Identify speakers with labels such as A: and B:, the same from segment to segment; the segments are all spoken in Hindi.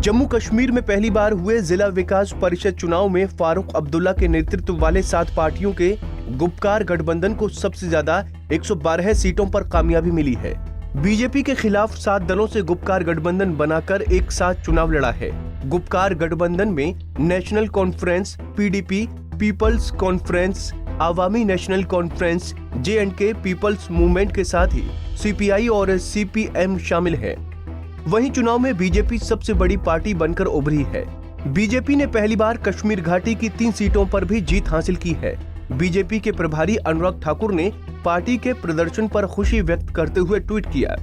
A: जम्मू कश्मीर में पहली बार हुए जिला विकास परिषद चुनाव में फारूक अब्दुल्ला के नेतृत्व वाले 7 पार्टियों के गुपकार गठबंधन को सबसे ज्यादा 112 सीटों पर कामयाबी मिली है। बीजेपी के खिलाफ 7 दलों से गुपकार गठबंधन बनाकर एक साथ चुनाव लड़ा है। गुपकार गठबंधन में national conference, PDP, people's conference, Awami national conference, J&K people's movement के साथ ही CPI और CPM शामिल है। वहीं चुनाव में बीजेपी सबसे बड़ी पार्टी बनकर उभरी है। बीजेपी ने पहली बार कश्मीर घाटी की 3 सीटों पर भी जीत हासिल की है। बीजेपी के प्रभारी अनुराग ठाकुर ने पार्टी के प्रदर्शन पर खुशी व्यक्त करते हुए ट्वीट किया,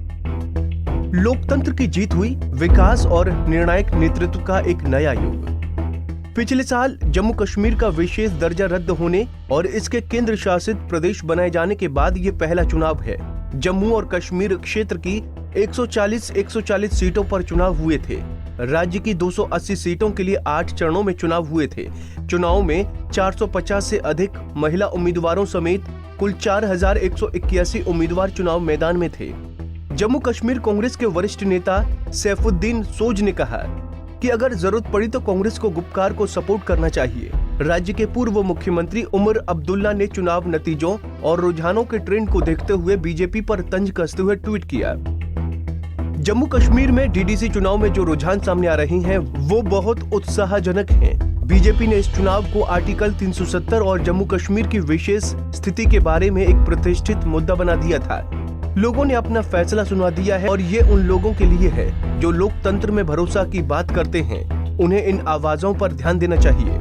A: लोकतंत्र की जीत हुई, विकास और निर्णायक नेतृत्व का एक नया युग। पिछले साल जम्मू कश्मीर का विशेष दर्जा रद्द होने और इसके केंद्र शासित प्रदेश बनाए जाने के बाद ये पहला चुनाव है। जम्मू और कश्मीर क्षेत्र की 140 सीटों पर चुनाव हुए थे। राज्य की 280 सीटों के लिए 8 चरणों में चुनाव हुए थे। चुनाव में 450 से अधिक महिला उम्मीदवारों समेत कुल 4181 उम्मीदवार चुनाव मैदान में थे। जम्मू कश्मीर कांग्रेस के वरिष्ठ नेता सैफुद्दीन सोज ने कहा कि अगर जरूरत पड़ी तो कांग्रेस को गुपकार को सपोर्ट करना चाहिए। राज्य के पूर्व मुख्यमंत्री उमर अब्दुल्ला ने चुनाव नतीजों और रुझानों के ट्रेंड को देखते हुए बीजेपी पर तंज कसते हुए ट्वीट किया, जम्मू कश्मीर में DDC चुनाव में जो रुझान सामने आ रहे हैं वो बहुत उत्साहजनक हैं। बीजेपी ने इस चुनाव को आर्टिकल 370 और जम्मू कश्मीर की विशेष स्थिति के बारे में एक प्रतिष्ठित मुद्दा बना दिया था। लोगों ने अपना फैसला सुना दिया है और ये उन लोगों के लिए है जो लोकतंत्र में भरोसा की बात करते हैं। उन्हें इन आवाजों पर ध्यान देना चाहिए।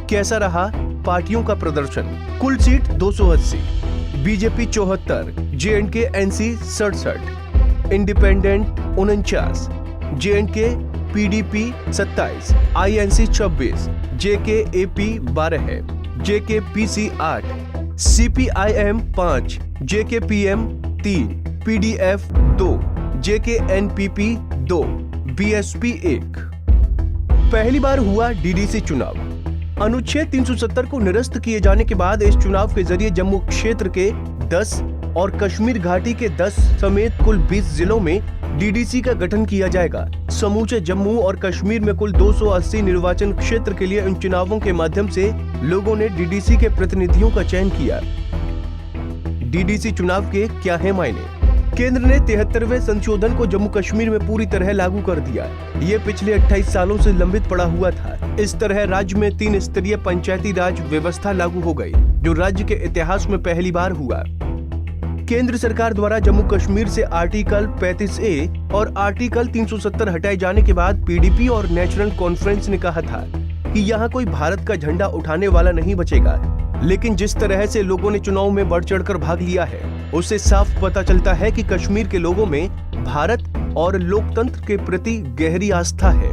A: कैसा रहा पार्टियों का प्रदर्शन? कुल seat 280, BJP 74, J&K NC 67, independent 49, J&K PDP 27, INC 26, JK AP 12, JK PC 8, CPIM 5, JK PM 3, PDF 2, JK NPP 2, BSP 1। पहली बार हुआ DDC चुनाव। अनुच्छेद 370 को निरस्त किए जाने के बाद इस चुनाव के जरिए जम्मू क्षेत्र के 10 और कश्मीर घाटी के 10 समेत कुल 20 जिलों में DDC का गठन किया जाएगा। समूचे जम्मू और कश्मीर में कुल 280 निर्वाचन क्षेत्र के लिए इन चुनावों के माध्यम से लोगों ने DDC के प्रतिनिधियों का चयन किया। DDC चुनाव के क्या है मायने? केंद्र ने 73वें संशोधन को जम्मू कश्मीर में पूरी तरह लागू कर दिया। ये पिछले 28 सालों से लंबित पड़ा हुआ था। इस तरह राज्य में 3 स्तरीय पंचायती राज व्यवस्था लागू हो गई, जो राज्य के इतिहास में पहली बार हुआ। केंद्र सरकार द्वारा जम्मू कश्मीर से आर्टिकल 35A और आर्टिकल 370 हटाए जाने के बाद PDP और नेशनल कॉन्फ्रेंस ने कहा था कि यहाँ कोई भारत का झंडा उठाने वाला नहीं बचेगा। लेकिन जिस तरह से लोगों ने चुनाव में बढ़ चढ़कर भाग लिया है, उससे साफ पता चलता है कि कश्मीर के लोगों में भारत और लोकतंत्र के प्रति गहरी आस्था है।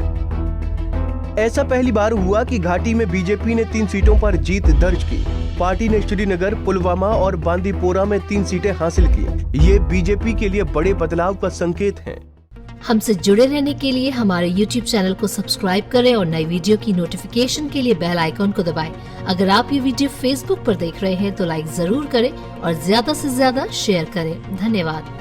A: ऐसा पहली बार हुआ कि घाटी में बीजेपी ने 3 सीटों पर जीत दर्ज की। पार्टी ने श्रीनगर, पुलवामा और बांदीपोरा में 3 सीटें हासिल की। ये बीजेपी के लिए बड़े बदलाव का संकेत है।
B: हमसे जुड़े रहने के लिए हमारे YouTube चैनल को सब्सक्राइब करें और नई वीडियो की नोटिफिकेशन के लिए बेल आइकॉन को दबाएं। अगर आप ये वीडियो Facebook पर देख रहे हैं तो लाइक जरूर करें और ज्यादा से ज्यादा शेयर करें। धन्यवाद।